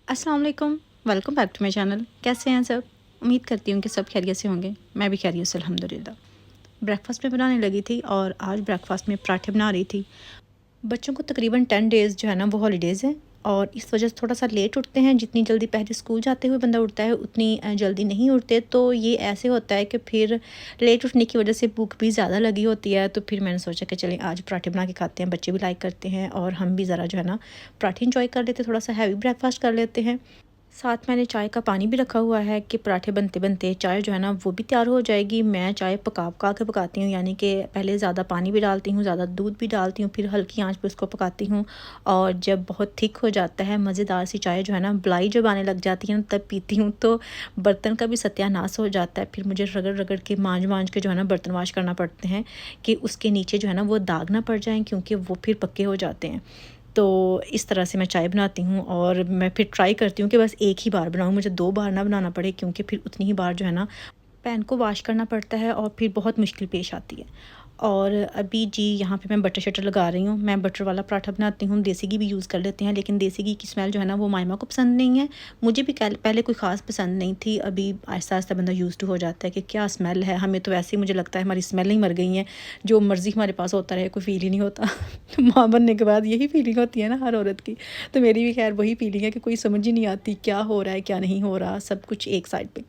अस्सलाम वालेकुम, welcome back to my channel. कैसे हैं सब? उम्मीद करती हूँ कि सब खैरियत से होंगे। मैं भी खैरियत से अल्हम्दुलिल्लाह। ब्रेकफ़ास्ट में बनाने लगी थी और आज ब्रेकफ़ास्ट में पराठे बना रही थी। बच्चों को तकरीबन 10 डेज़ जो है ना वो हॉलीडेज़ हैं और इस वजह से थोड़ा-सा लेट उठते हैं। जितनी जल्दी पहले स्कूल जाते हुए बंदा उठता है उतनी जल्दी नहीं उठते। तो ये ऐसे होता है कि फिर लेट उठने की वजह से भूख भी ज़्यादा लगी होती है। तो फिर मैंने सोचा कि चलें आज पराठे बना के खाते हैं। बच्चे भी लाइक करते हैं और हम भी ज़रा जो है ना पराठे एंजॉय कर लेते हैं, थोड़ा-सा हैवी ब्रेकफ़ास्ट कर लेते हैं। साथ मैंने चाय का पानी भी रखा हुआ है कि पराठे बनते-बनते चाय जो है ना वो भी तैयार हो जाएगी। मैं चाय पका-पका के पकाती हूँ, यानी कि पहले ज़्यादा पानी भी डालती हूँ, ज़्यादा दूध भी डालती हूँ, फिर हल्की आंच पे उसको पकाती हूँ और जब बहुत थिक हो जाता है मज़ेदार सी चाय जो है ना मलाई जब आने लग जाती है ना तब पीती हूँ। तो बर्तन का भी सत्यानाश हो जाता है। फिर मुझे रगड़-रगड़ के मांज-मांज के जो है ना बर्तन वॉश करना पड़ते हैं कि उसके नीचे जो है ना वो दाग ना पड़ जाएँ, क्योंकि वो फिर पक्के हो जाते हैं। तो इस तरह से मैं चाय बनाती हूँ और मैं फिर ट्राई करती हूँ कि बस एक ही बार बनाऊँ, मुझे 2 बार ना बनाना पड़े, क्योंकि फिर उतनी ही बार जो है ना पैन को वॉश करना पड़ता है और फिर बहुत मुश्किल पेश आती है। और अभी जी यहाँ पे मैं बटर शटर लगा रही हूँ। मैं बटर वाला पराठा बनाती हूँ, देसी घी भी यूज़ कर लेते हैं, लेकिन देसी घी की स्मेल जो है ना वो मायमा को पसंद नहीं है। मुझे भी पहले कोई ख़ास पसंद नहीं थी। अभी आहिस्ता-आहिस्ता बंदा यूज़ टू हो जाता है कि क्या स्मेल है, हमें तो वैसे ही मुझे लगता है हमारी स्मेल ही मर गई हैं। जो मर्ज़ी हमारे पास होता रहे, कोई फ़ील ही नहीं होता। तो माँ बनने के बाद यही फ़ीलिंग होती है ना हर औरत की। तो मेरी भी ख़ैर वही फ़ीलिंग है कि कोई समझ ही नहीं आती क्या हो रहा है, क्या नहीं हो रहा, सब कुछ एक साइड पे।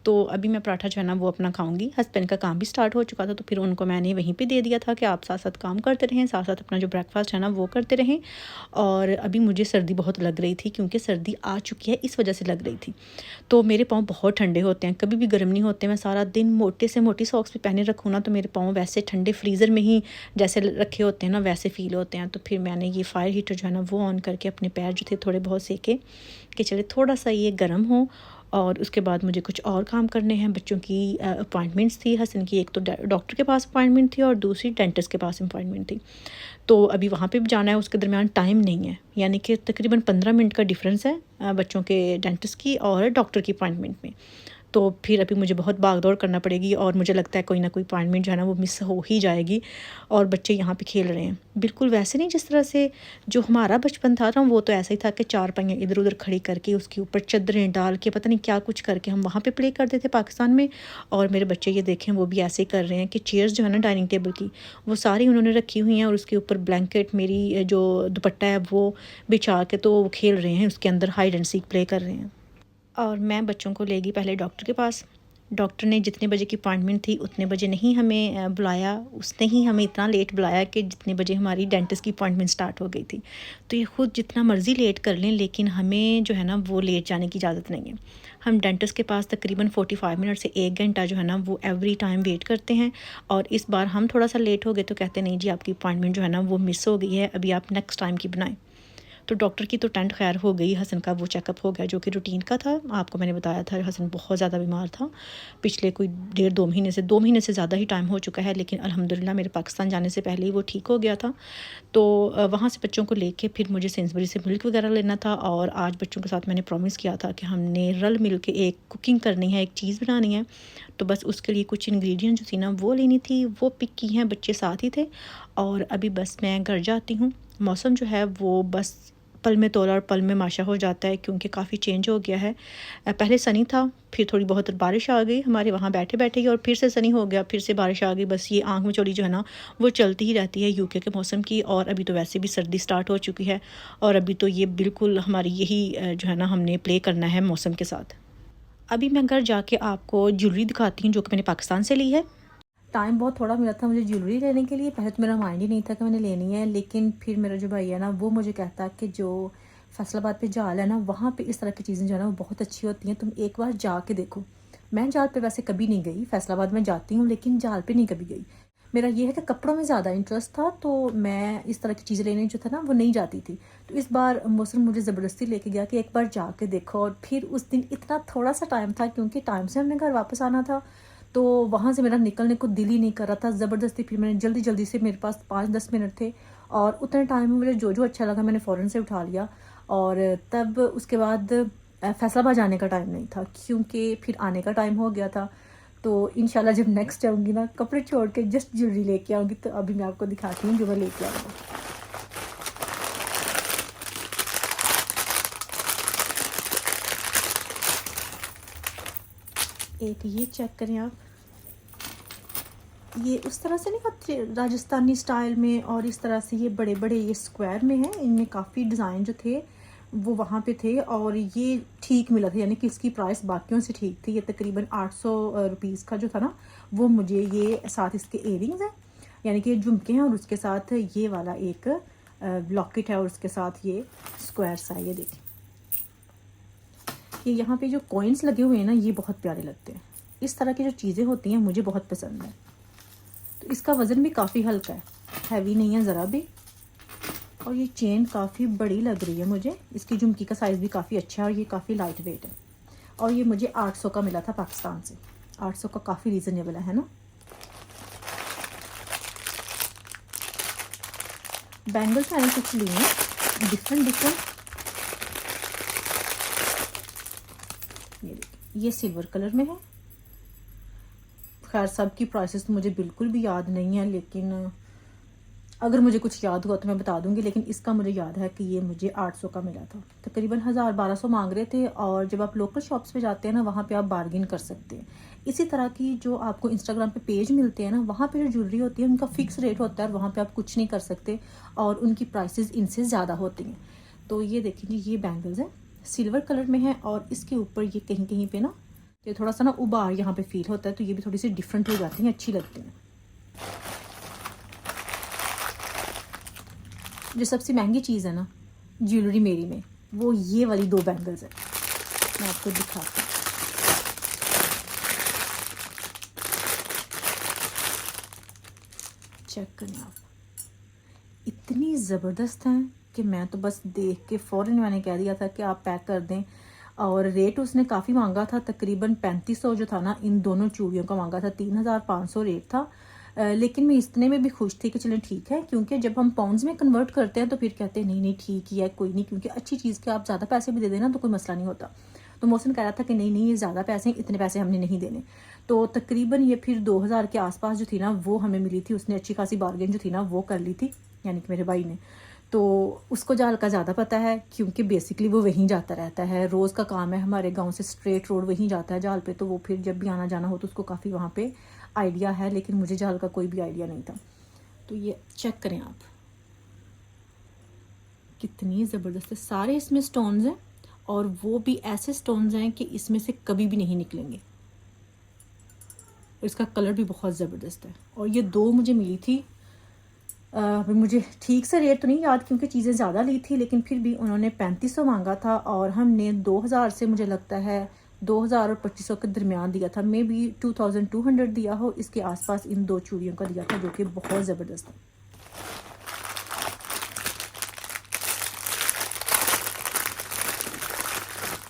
तो अभी मैं पराठा जो है ना वो अपना खाऊँगी। हस्बैंड का काम भी स्टार्ट हो चुका था, तो फिर उनको मैंने वहीं पे दे दिया था कि आप साथ-साथ काम करते रहें, साथ-साथ अपना जो ब्रेकफ़ास्ट है ना वो करते रहें। और अभी मुझे सर्दी बहुत लग रही थी, क्योंकि सर्दी आ चुकी है इस वजह से लग रही थी। तो मेरे पाँव बहुत ठंडे होते हैं, कभी भी गर्म नहीं होते। मैं सारा दिन मोटे से मोटी सॉक्स भी पहने रखूँ ना तो मेरे पाँव वैसे ठंडे फ्रीज़र में ही जैसे रखे होते हैं ना वैसे फ़ील होते हैं। तो फिर मैंने ये फायर हीटर जो है ना वो ऑन करके अपने पैर जो थे थोड़े बहुत सेके कि चले थोड़ा-सा ये गर्म हो। और उसके बाद मुझे कुछ और काम करने हैं। बच्चों की अपॉइंटमेंट्स थी। हसन की एक तो डॉक्टर के पास अपॉइंटमेंट थी और दूसरी डेंटिस्ट के पास अपॉइंटमेंट थी। तो अभी वहाँ पे भी जाना है, उसके दरमियान टाइम नहीं है, यानी कि तकरीबन 15 मिनट का डिफरेंस है बच्चों के डेंटिस्ट की और डॉक्टर की अपॉइंटमेंट में। तो फिर अभी मुझे बहुत भाग-दौड़ करना पड़ेगी और मुझे लगता है कोई ना कोई अपॉइंटमेंट जो है ना वो मिस हो ही जाएगी। और बच्चे यहाँ पे खेल रहे हैं। बिल्कुल वैसे नहीं जिस तरह से जो हमारा बचपन था ना वो तो ऐसा ही था कि चारपाइयाँ इधर-उधर खड़ी करके उसके ऊपर चद्दरें डाल के पता नहीं क्या कुछ करके हम वहाँ पे प्ले करते थे पाकिस्तान में। और मेरे बच्चे ये देखें वो भी ऐसे ही कर रहे हैं कि चेयर्स जो है ना डाइनिंग टेबल की वो सारी उन्होंने रखी हुई हैं और उसके ऊपर ब्लैंकेट मेरी जो दुपट्टा है वो बिछा के तो वो खेल रहे हैं, उसके अंदर हाइड एंड सीक प्ले कर रहे हैं। और मैं बच्चों को ले गई पहले डॉक्टर के पास। डॉक्टर ने जितने बजे की अपॉइंटमेंट थी उतने बजे नहीं हमें बुलाया। उसने ही हमें इतना लेट बुलाया कि जितने बजे हमारी डेंटिस्ट की अपॉइंटमेंट स्टार्ट हो गई थी। तो ये खुद जितना मर्ज़ी लेट कर लें, लेकिन हमें जो है ना वो लेट जाने की इजाज़त नहीं है। हम डेंटिस्ट के पास तकरीबन 45 मिनट से 1 घंटा जो है ना वो एवरी टाइम वेट करते हैं। और इस बार हम थोड़ा-सा लेट हो गए तो कहते नहीं जी आपकी अपॉइंटमेंट जो है ना वो मिस हो गई है, अभी आप नेक्स्ट टाइम की बनाएँ। तो डॉक्टर की तो टेंट खैर हो गई, हसन का वो चेकअप हो गया जो कि रूटीन का था। आपको मैंने बताया था हसन बहुत ज़्यादा बीमार था। पिछले कोई डेढ़ 2 महीने से ज़्यादा ही टाइम हो चुका है, लेकिन अल्हम्दुलिल्लाह मेरे पाकिस्तान जाने से पहले ही वो ठीक हो गया था। तो वहाँ से बच्चों को लेके फिर मुझे सेंसबरी से मिल्क वगैरह लेना था और आज बच्चों के साथ मैंने प्रॉमिस किया था कि हमने रल मिल के एक कुकिंग करनी है, एक चीज़ बनानी है। तो बस उसके लिए कुछ इंग्रेडिएंट जो थी ना वो लेनी थी, वो पिक की हैं, बच्चे साथ ही थे। और अभी बस मैं घर जाती हूँ। मौसम जो है वो बस पल में तोला और पल में माशा हो जाता है, क्योंकि काफ़ी चेंज हो गया है। पहले सनी था, फिर थोड़ी बहुत बारिश आ गई हमारे वहाँ बैठे-बैठे ही और फिर से सनी हो गया, फिर से बारिश आ गई। बस ये आँख मिचौली जो है ना वो चलती ही रहती है यूके के मौसम की। और अभी तो वैसे भी सर्दी स्टार्ट हो चुकी है और अभी तो ये बिल्कुल हमारी यही जो है ना हमने प्ले करना है मौसम के साथ। अभी मैं घर जाके आपको ज्वेलरी दिखाती हूँ जो कि मैंने पाकिस्तान से ली है। टाइम बहुत थोड़ा मिला था मुझे ज्वेलरी लेने के लिए। पहले तो मेरा माइंड ही नहीं था कि मैंने लेनी है, लेकिन फिर मेरा जो भाई है ना वो मुझे कहता कि जो फैसलाबाद पे जाल है ना वहाँ पे इस तरह की चीज़ें जो है ना वो बहुत अच्छी होती हैं, तुम एक बार जाके देखो। मैं जाल पे वैसे कभी नहीं गई, फैसलाबाद में जाती हूँ लेकिन जाल पे नहीं कभी गई। मेरा ये है कि कपड़ों में ज़्यादा इंटरेस्ट था, तो मैं इस तरह की चीज़ें लेने जो था ना वो नहीं जाती थी। तो इस बार मौसम मुझे ज़बरदस्ती लेके गया कि एक बार जाके देखो। और फिर उस दिन इतना थोड़ा सा टाइम था क्योंकि टाइम से हमने घर वापस आना था, तो वहाँ से मेरा निकलने को दिल ही नहीं कर रहा था। ज़बरदस्ती फिर मैंने जल्दी-जल्दी से, मेरे पास 5-10 मिनट थे और उतने टाइम में मुझे जो-जो अच्छा लगा मैंने फ़ौरन से उठा लिया। और तब उसके बाद फैसलाबाद जाने का टाइम नहीं था क्योंकि फिर आने का टाइम हो गया था। तो इंशाल्लाह जब नेक्स्ट जाऊँगी ना कपड़े छोड़ के जस्ट ज्वेलरी लेके आऊँगी, तो अभी मैं आपको दिखाती हूँ जो मैं लेके आई हूँ। एक ये चेक करें आप, ये उस तरह से नहीं होते राजस्थानी स्टाइल में, और इस तरह से ये बड़े बड़े ये स्क्वायर में है। इनमें काफ़ी डिज़ाइन जो थे वो वहाँ पे थे, और ये ठीक मिला था, यानी कि इसकी प्राइस बाकियों से ठीक थी। ये तकरीबन 800 रुपीज़ का जो था ना, वो मुझे ये साथ इसके इयरिंग्स हैं, यानी कि झुमके हैं, और उसके साथ ये वाला एक लॉकेट है, और उसके साथ ये स्क्वायर सा है। ये देखिए, ये यहाँ पे जो कॉइन्स लगे हुए हैं ना, ये बहुत प्यारे लगते हैं। इस तरह की जो चीज़ें होती हैं मुझे बहुत पसंद है। तो इसका वज़न भी काफ़ी हल्का है, हैवी नहीं है ज़रा भी, और ये चेन काफ़ी बड़ी लग रही है मुझे। इसकी झुमकी का साइज़ भी काफ़ी अच्छा है, और ये काफ़ी लाइट वेट है, और ये मुझे 800 का मिला था पाकिस्तान से। 800 का काफ़ी रीज़नेबल है ना। बैंगल्स मैंने कुछ लिए हैं डिफरेंट। ये सिल्वर कलर में है। खैर सब की प्राइसेस तो मुझे बिल्कुल भी याद नहीं है, लेकिन अगर मुझे कुछ याद हुआ तो मैं बता दूंगी। लेकिन इसका मुझे याद है कि ये मुझे 800 का मिला था। तकरीबन 1000-1200 मांग रहे थे, और जब आप लोकल शॉप्स पे जाते हैं ना, वहाँ पे आप बार्गिन कर सकते हैं। इसी तरह की जो आपको इंस्टाग्राम पे पेज मिलते हैं ना, वहाँ पे जो ज्वेलरी होती है उनका फिक्स रेट होता है, और वहाँ पे आप कुछ नहीं कर सकते, और उनकी प्राइसेस इनसे ज़्यादा होती हैं। तो ये देखिए, ये बैंगल्स हैं, सिल्वर कलर में है, और इसके ऊपर ये कहीं कहीं पे ना, ये थोड़ा सा ना उबार यहाँ पे फील होता है, तो ये भी थोड़ी सी डिफरेंट हो जाती हैं, अच्छी लगती हैं। जो सबसे महंगी चीज़ है ना ज्वेलरी मेरी में, वो ये वाली 2 बैंगल्स है। मैं आपको दिखाती हूँ। चेक करें आप, इतनी ज़बरदस्त हैं कि मैं तो बस देख के फ़ौरन मैंने कह दिया था कि आप पैक कर दें। और रेट उसने काफ़ी मांगा था, तकरीबन 3500 जो था ना, इन दोनों चूड़ियों का मांगा था। 3500 रेट था, लेकिन मैं इतने में भी खुश थी कि चलें ठीक है, क्योंकि जब हम पाउंड्स में कन्वर्ट करते हैं तो फिर कहते हैं नहीं नहीं ठीक ही है, कोई नहीं, क्योंकि अच्छी चीज़ के आप ज़्यादा पैसे भी दे देना तो कोई मसला नहीं होता। तो मोहसिन कह रहा था कि नहीं नहीं, ये ज़्यादा पैसे हैं, इतने पैसे हमने नहीं देने। तो तकरीबन ये फिर 2000 के आसपास जो थी ना, वो हमें मिली थी। उसने अच्छी खासी बार्गेन जो थी ना वो कर ली थी, यानी कि मेरे भाई ने। तो उसको जाल का ज़्यादा पता है, क्योंकि बेसिकली वो वहीं जाता रहता है, रोज़ का काम है। हमारे गांव से स्ट्रेट रोड वहीं जाता है जाल पे, तो वो फिर जब भी आना जाना हो तो उसको काफ़ी वहाँ पे आइडिया है, लेकिन मुझे जाल का कोई भी आइडिया नहीं था। तो ये चेक करें आप, कितनी ज़बरदस्त है। सारे इसमें स्टोन्स हैं, और वो भी ऐसे स्टोन्स हैं कि इसमें से कभी भी नहीं निकलेंगे। इसका कलर भी बहुत ज़बरदस्त है, और ये 2 मुझे मिली थी। मुझे ठीक से रेट तो नहीं याद, क्योंकि चीज़ें ज़्यादा ली थी, लेकिन फिर भी उन्होंने 3500 मांगा था, और हमने 2000 से, मुझे लगता है 2000 और 2500 के दरमियान दिया था। मे बी 2200 दिया हो, इसके आसपास इन 2 चूड़ियों का दिया था, जो कि बहुत ज़बरदस्त है।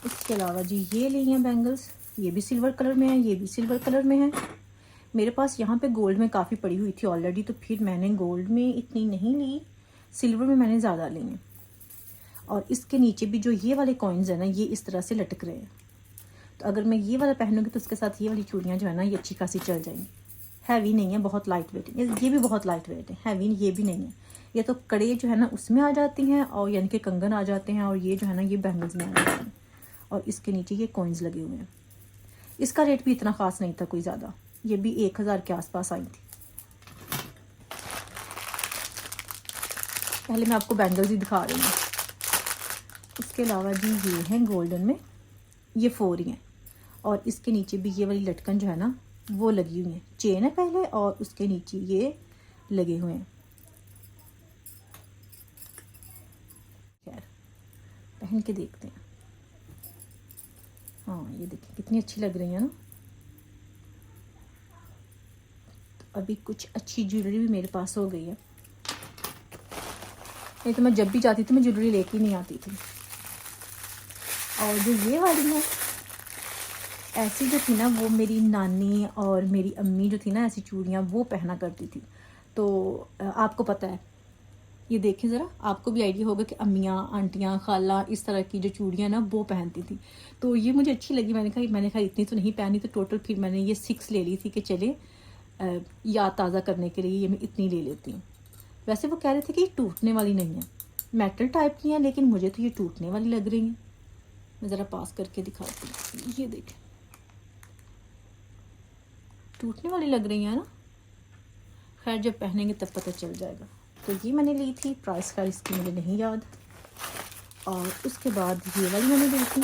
इसके अलावा जी ये ली हैं बैंगल्स, ये भी सिल्वर कलर में है, ये भी सिल्वर कलर में है। मेरे पास यहाँ पे गोल्ड में काफ़ी पड़ी हुई थी ऑलरेडी, तो फिर मैंने गोल्ड में इतनी नहीं ली, सिल्वर में मैंने ज़्यादा ली हैं। और इसके नीचे भी जो ये वाले कॉइन्स हैं ना, ये इस तरह से लटक रहे हैं। तो अगर मैं ये वाला पहनूंगी तो उसके साथ ये वाली चूड़ियाँ जो है ना, ये अच्छी खासी चल जाएंगी। हैवी नहीं है, बहुत लाइट वेट है। ये भी बहुत लाइट वेट है, हैवी ये भी नहीं है। ये तो कड़े जो है ना उसमें आ जाती हैं, और यानी कि कंगन आ जाते हैं, और ये जो है ना ये बैंगल्स में आ जाते हैं। और इसके नीचे ये कॉइन्स लगे हुए हैं। इसका रेट भी इतना ख़ास नहीं था कोई ज़्यादा, ये भी 1000 के आसपास आई थी। पहले मैं आपको बैंगल्स ही दिखा रही हूँ। इसके अलावा जी ये हैं गोल्डन में, ये 4 ही हैं, और इसके नीचे भी ये वाली लटकन जो है ना वो लगी हुई है। चेन है पहले, और उसके नीचे ये लगे हुए हैं। खैर पहन के देखते हैं। हाँ ये देखिए कितनी अच्छी लग रही है ना। तो अभी कुछ अच्छी ज्वेलरी भी मेरे पास हो गई है, नहीं तो मैं जब भी जाती थी मैं ज्वेलरी लेके नहीं आती थी। और जो ये वाली है, ऐसी जो थी ना, वो मेरी नानी और मेरी अम्मी जो थी ना, ऐसी चूड़ियाँ वो पहना करती थी। तो आपको पता है, ये देखें ज़रा, आपको भी आइडिया होगा कि अम्मियाँ, आंटियाँ, खाला इस तरह की जो चूड़ियाँ ना वो पहनती थी। तो ये मुझे अच्छी लगी, मैंने कहा इतनी तो नहीं पहनी, तो टोटल फिर मैंने ये 6 ले ली थी कि चले याद ताज़ा करने के लिए ये मैं इतनी ले लेती हूँ। वैसे वो कह रहे थे कि ये टूटने वाली नहीं है, मेटल टाइप की है, लेकिन मुझे तो ये टूटने वाली लग रही है। मैं ज़रा पास करके दिखाती हूँ, ये देखें, टूटने वाली लग रही है ना, खैर जब पहनेंगे तब पता चल जाएगा। तो ये मैंने ली थी, प्राइस का इसकी मुझे नहीं याद। और उसके बाद ये वाली मैंने ली थी।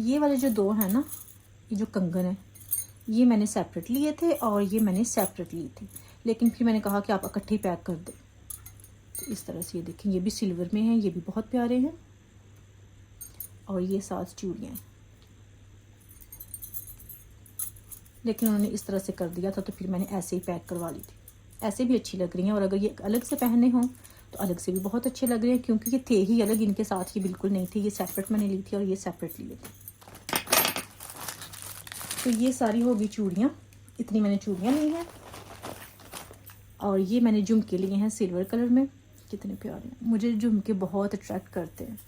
ये वाले जो दो हैं ना, ये जो कंगन है, ये मैंने सेपरेट लिए थे और ये मैंने सेपरेट ली थी, लेकिन फिर मैंने कहा कि आप इकट्ठे ही पैक कर दें। तो इस तरह से ये देखें, ये भी सिल्वर में है, ये भी बहुत प्यारे हैं। और ये 7 चूड़ियाँ हैं, लेकिन उन्होंने इस तरह से कर दिया था तो फिर मैंने ऐसे ही पैक करवा ली थी। ऐसे भी अच्छी लग रही हैं, और अगर ये अलग से पहने हों तो अलग से भी बहुत अच्छे लग रहे हैं, क्योंकि ये थे ही अलग, इनके साथ ये बिल्कुल नहीं थी। ये सेपरेट मैंने ली थी और ये सेपरेट लिए थे। तो ये सारी होगी चूड़ियाँ, इतनी मैंने चूड़ियाँ ली हैं। और ये मैंने झुमके लिए हैं सिल्वर कलर में, कितने प्यारे हैं। मुझे झुमके बहुत अट्रैक्ट करते हैं,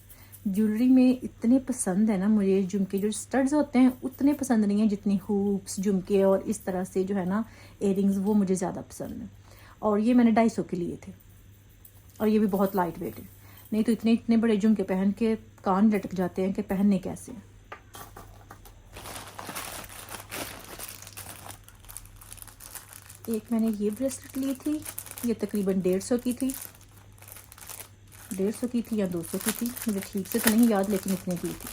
ज्वेलरी में इतने पसंद है ना मुझे। झुमके जो स्टड्स होते हैं उतने पसंद नहीं है जितनी हुप्स, झुमके और इस तरह से जो है ना इयरिंग्स, वो मुझे ज़्यादा पसंद है। और ये मैंने 250 के लिए थे, और ये भी बहुत लाइट वेट है। नहीं तो इतने इतने बड़े झुमके पहन के कान लटक जाते हैं कि पहनने कैसे। एक मैंने ये ब्रेसलेट ली थी, ये तकरीबन 150 की थी, 150 की थी या 200 की थी, मुझे ठीक से तो नहीं याद, लेकिन इतने की थी।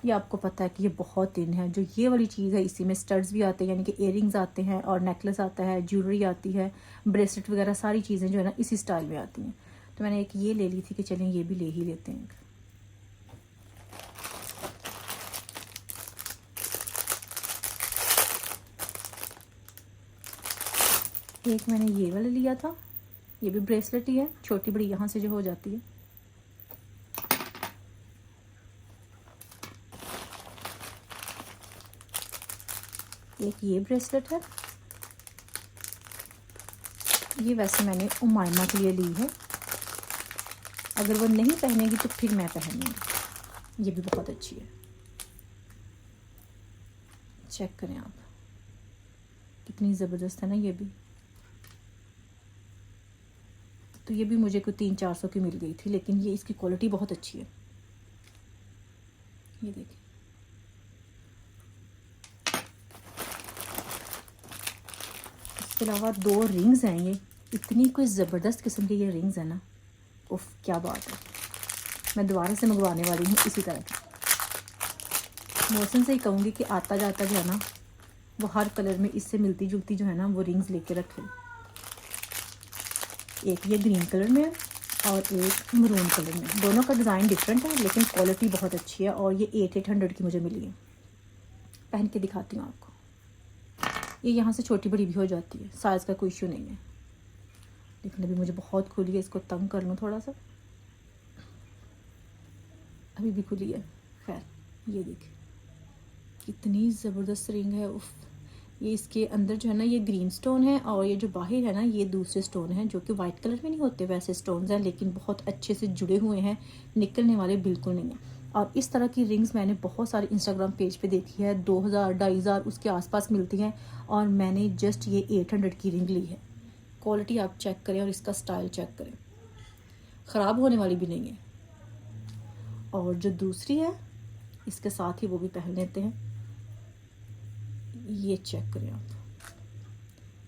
ये आपको पता है कि ये बहुत दिन है। जो ये वाली चीज़ है, इसी में स्टड्स भी आते हैं, यानी कि इयरिंग्स आते हैं और नेकलेस आता है, ज्वेलरी आती है, ब्रेसलेट वगैरह सारी चीज़ें जो है ना इसी स्टाइल में आती हैं। तो मैंने एक ये ले ली थी कि चलें ये भी ले ही लेते हैं। एक मैंने ये वाला लिया था, ये भी ब्रेसलेट ही है, छोटी बड़ी यहाँ से जो हो जाती है। एक ये ब्रेसलेट है, ये वैसे मैंने उमायमा के लिए ली है, अगर वो नहीं पहनेगी तो फिर मैं पहनूंगी। ये भी बहुत अच्छी है, चेक करें आप, कितनी ज़बरदस्त है ना ये भी। तो ये भी मुझे कोई 300-400 की मिल गई थी, लेकिन ये इसकी क्वालिटी बहुत अच्छी है। ये देखिए, इसके अलावा 2 रिंग्स हैं, ये इतनी कोई ज़बरदस्त किस्म के ये रिंग्स हैं ना, उफ क्या बात है। मैं दोबारा से मंगवाने वाली हूँ इसी तरह की। मौसम से ही कहूँगी कि आता जाता जो है ना वो हर कलर में इससे मिलती जुलती जो है ना वो रिंग्स लेके रखे। एक ये ग्रीन कलर में है और एक मरून कलर में। दोनों का डिज़ाइन डिफरेंट है, लेकिन क्वालिटी बहुत अच्छी है। और ये 800 की मुझे मिली है। पहन के दिखाती हूँ आपको। ये यहाँ से छोटी बड़ी भी हो जाती है, साइज़ का कोई इशू नहीं है। लेकिन अभी मुझे बहुत खुली है, इसको तंग कर लूँ थोड़ा सा, अभी भी खुली है। खैर ये देखिए कितनी ज़बरदस्त रिंग है, उफ। ये इसके अंदर जो है ना ये ग्रीन स्टोन है, और ये जो बाहर है ना ये दूसरे स्टोन हैं जो कि वाइट कलर में नहीं होते, वैसे स्टोन्स हैं, लेकिन बहुत अच्छे से जुड़े हुए हैं, निकलने वाले बिल्कुल नहीं हैं। और इस तरह की रिंग्स मैंने बहुत सारे इंस्टाग्राम पेज पे देखी है, 2000-2500 उसके आसपास मिलती हैं, और मैंने जस्ट ये 800 की रिंग ली है। क्वालिटी आप चेक करें और इसका स्टाइल चेक करें, ख़राब होने वाली भी नहीं है। और जो दूसरी है इसके साथ ही वो भी पहन लेते हैं। ये चेक करें आप,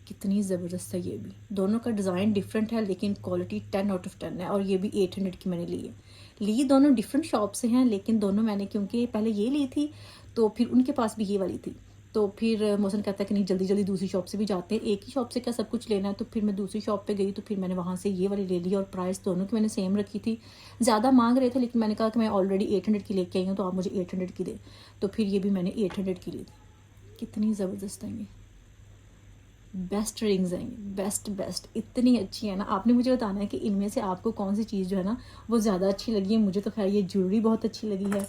कितनी ज़बरदस्त है। ये भी दोनों का डिज़ाइन डिफरेंट है, लेकिन क्वालिटी 10 आउट ऑफ 10 है। और ये भी 800 की मैंने ली है। ली दोनों डिफरेंट शॉप से हैं, लेकिन दोनों मैंने, क्योंकि पहले ये ली थी तो फिर उनके पास भी ये वाली थी, तो फिर मोहसिन कहता है कि नहीं जल्दी जल्दी दूसरी शॉप से भी जाते हैं, एक ही शॉप से क्या सब कुछ लेना है। तो फिर मैं दूसरी शॉप पे गई, तो फिर मैंने वहाँ से ये वाली ले ली, और प्राइस दोनों की मैंने सेम रखी थी। ज़्यादा मांग रहे थे, लेकिन मैंने कहा कि मैं ऑलरेडी 800 की लेके आई हूँ, तो आप मुझे 800 की दे। तो फिर ये भी मैंने 800 की ली थी। कितनी ज़बरदस्त हैं ये, बेस्ट रिंग्स हैं, बेस्ट इतनी अच्छी है ना। आपने मुझे बताना है कि इनमें से आपको कौन सी चीज़ जो है ना वो ज़्यादा अच्छी लगी है। मुझे तो खैर ये ज्वेलरी बहुत अच्छी लगी है,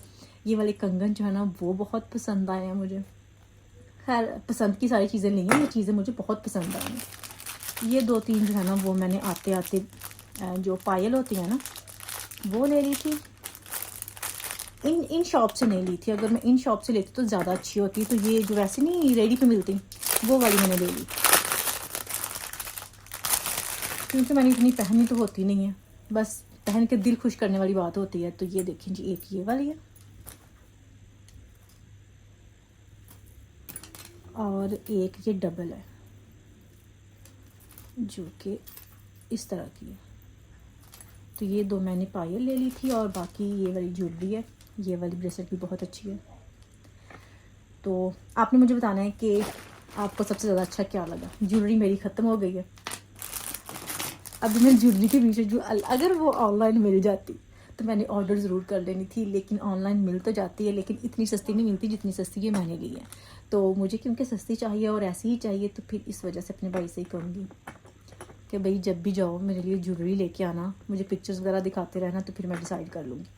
ये वाले कंगन जो है ना वो बहुत पसंद आए हैं मुझे। खैर पसंद की सारी चीज़ें नहीं हैं, ये चीज़ें मुझे बहुत पसंद आई हैं। ये 2-3 जो है ना वो मैंने आते आते जो पायल होती है ना वो ले ली थी। इन शॉप से नहीं ली थी, अगर मैं इन शॉप से लेती तो ज़्यादा अच्छी होती। तो ये जो वैसे नहीं रेडी पे मिलती वो वाली मैंने ले ली, क्योंकि मैंने इतनी पहनी तो होती नहीं है, बस पहन के दिल खुश करने वाली बात होती है। तो ये देखें जी, एक ये वाली है और एक ये डबल है जो कि इस तरह की है। तो ये 2 मैंने पायल ले ली थी और बाकी ये वाली ज्वेलरी है। ये वाली ब्रेसलेट भी बहुत अच्छी है। तो आपने मुझे बताना है कि आपको सबसे ज़्यादा अच्छा क्या लगा। ज्वेलरी मेरी ख़त्म हो गई है। अभी मैं ज्वेलरी के पीछे जो अगर वो ऑनलाइन मिल जाती तो मैंने ऑर्डर ज़रूर कर लेनी थी, लेकिन ऑनलाइन मिल तो जाती है लेकिन इतनी सस्ती नहीं मिलती जितनी सस्ती ये मैंने ली है। तो मुझे क्योंकि सस्ती चाहिए और ऐसी ही चाहिए, तो फिर इस वजह से अपने भाई से ही कहूँगी कि भाई जब भी जाओ मेरे लिए ज्वेलरी लेके आना, मुझे पिक्चर्स वगैरह दिखाते रहना, तो फिर मैं डिसाइड कर लूँगी।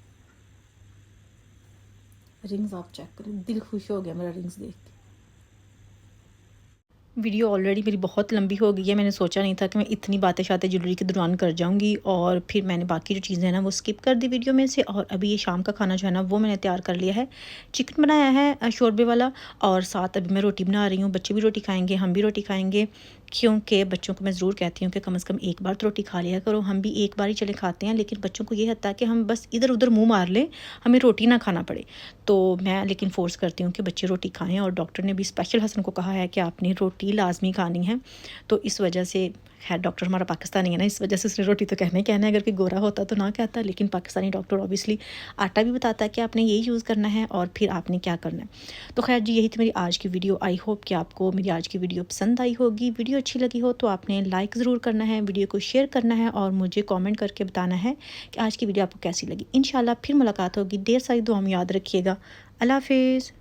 रिंग्स आप चेक करें, दिल खुश हो गया मेरा रिंग्स देख के। वीडियो ऑलरेडी मेरी बहुत लंबी हो गई है। मैंने सोचा नहीं था कि मैं इतनी बातें शातें ज्वेलरी के दौरान कर जाऊंगी, और फिर मैंने बाकी जो चीज़ें हैं ना वो स्किप कर दी वीडियो में से। और अभी ये शाम का खाना जो है ना वो मैंने तैयार कर लिया है। चिकन बनाया है शोरबे वाला, और साथ अभी मैं रोटी बना रही हूँ। बच्चे भी रोटी खाएंगे, हम भी रोटी खाएंगे, क्योंकि बच्चों को मैं ज़रूर कहती हूँ कि कम से कम एक बार तो रोटी खा लिया करो। हम भी एक बार ही चले खाते हैं, लेकिन बच्चों को ये होता है कि हम बस इधर उधर मुँह मार लें, हमें रोटी ना खाना पड़े। तो मैं लेकिन फ़ोर्स करती हूँ कि बच्चे रोटी खाएं, और डॉक्टर ने भी स्पेशल हसन को कहा है कि आपने रोटी लाजमी खानी है। तो इस वजह से, खैर डॉक्टर हमारा पाकिस्तानी है ना, इस वजह से उसने रोटी तो कहना ही कहना है। अगर कोई गोरा होता तो ना कहता, लेकिन पाकिस्तानी डॉक्टर ऑब्वियसली आटा भी बताता है कि आपने यही यूज़ करना है और फिर आपने क्या करना है। तो खैर जी, यही थी मेरी आज की वीडियो। आई होप कि आपको मेरी आज की वीडियो पसंद आई होगी। वीडियो अच्छी लगी हो तो आपने लाइक ज़रूर करना है, वीडियो को शेयर करना है, और मुझे कॉमेंट करके बताना है कि आज की वीडियो आपको कैसी लगी। इंशाल्लाह फिर मुलाकात होगी। ढेर सारी दुआ में याद रखिएगा। अल्लाह हाफिज़।